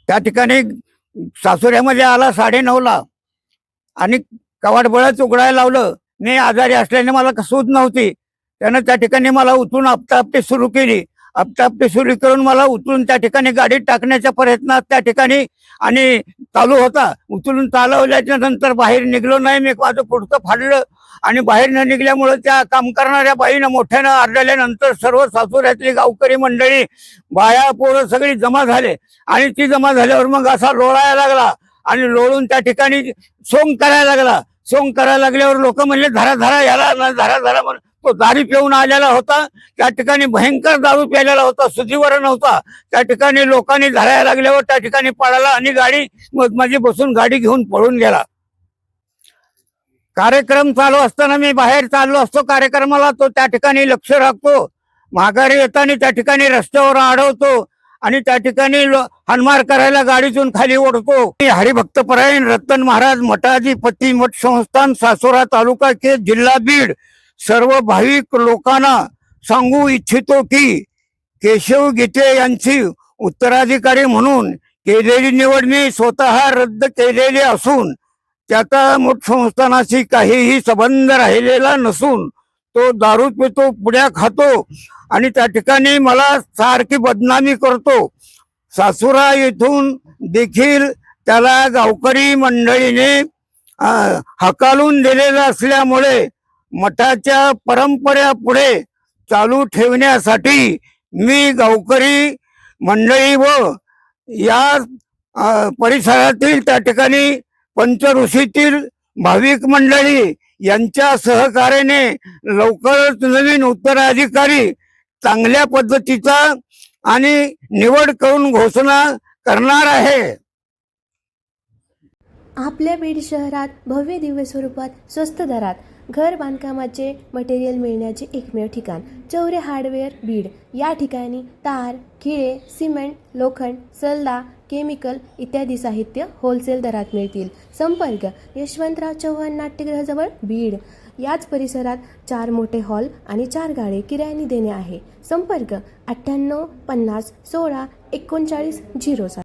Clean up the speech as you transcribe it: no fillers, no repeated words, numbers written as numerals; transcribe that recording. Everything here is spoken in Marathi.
त्या ठिकाणी सासुऱ्यामध्ये आला 9:30ला आणि कवाट बळच उघडायला लावलं. मी आजारी असल्याने मला सूज नव्हती. त्यानं त्या ठिकाणी मला उचलून आपटापटी सुरू केली. आपटापटी सुरू करून मला उचलून त्या ठिकाणी गाडीत टाकण्याच्या प्रयत्नात त्या ठिकाणी आणि चालू होता. उचलून चालवल्याच्या नंतर बाहेर निघलो नाही. मी माझं पुढचं फाडलं आणि बाहेर न निघल्यामुळे त्या काम करणाऱ्या बाईनं मोठ्यानं आरडल्यानंतर सर्व सासुऱ्यातली गावकरी मंडळी, बाया, पोरं सगळी जमा झाले आणि ती जमा झाल्यावर मग असा लोळायला लागला आणि लोळून त्या ठिकाणी सोंग करायला लागला. सोंग करायला लागल्यावर लोक म्हणले धरा धरा याला, धरा धरा. तो दारू पिऊन आलेला होता. त्या ठिकाणी भयंकर दारू प्यायलेला होता, सुजीवर नव्हता. त्या ठिकाणी लोकांनी धरायला लागल्यावर त्या ठिकाणी पळाला आणि गाडी माझी बसून गाडी घेऊन पळून गेला. कार्यक्रम चालू असताना मी बाहेर चाललो असतो कार्यक्रमाला. तो त्या ठिकाणी लक्ष राखतो. माघारी येताना त्या ठिकाणी रस्त्यावर अडवतो आणि त्या ठिकाणी हाणमार करायला गाडीतून खाली ओढतो. हरिभक्तपरायण रतन महाराज मठाधिपती मठ संस्थान सासोरा तालुका के जिल्हा बीड सर्व भाविक लोकांना सांगू इच्छितो की केशव गीते यांची उत्तराधिकारी म्हणून केलेली निवड मी स्वतः रद्द केलेली असून त्याचा मठ संस्थानाशी काहीही संबंध राहिलेला नसून तो दारू पितो, पुड्या खातो आणि त्या ठिकाणी मला सारखी बदनामी करतो. सासुरा येथून देखील त्याला गावकरी मंडळीने हकालून दिलेलं असल्यामुळे मठाच्या परंपरा पुढे चालू ठेवण्यासाठी मी गावकरी मंडळी व या परिसरातील त्या ठिकाणी पंचऋषीतील भाविक मंडळी यांच्या सहकार्याने लवकरच नवीन उत्तराधिकारी चांगल्या पद्धतीचा आणि निवड करून घोषणा करणार आहे. आपल्या बीड शहरात भव्य दिव्य स्वरूपात स्वस्त दरात घर बांधकामाचे मटेरियल मिळण्याचे एकमेव ठिकाण चौरे हार्डवेअर बीड. या ठिकाणी तार, खिळे, सिमेंट, लोखंड, सल्ला, केमिकल इत्यादी साहित्य होलसेल दरात मिळतील. संपर्क यशवंतराव चव्हाण नाट्यगृहाजवळ बीड. याच परिसरात 4 मोठे हॉल आणि 4 गाडे किरायाने देणे आहे. संपर्क 98 50 16 39 07.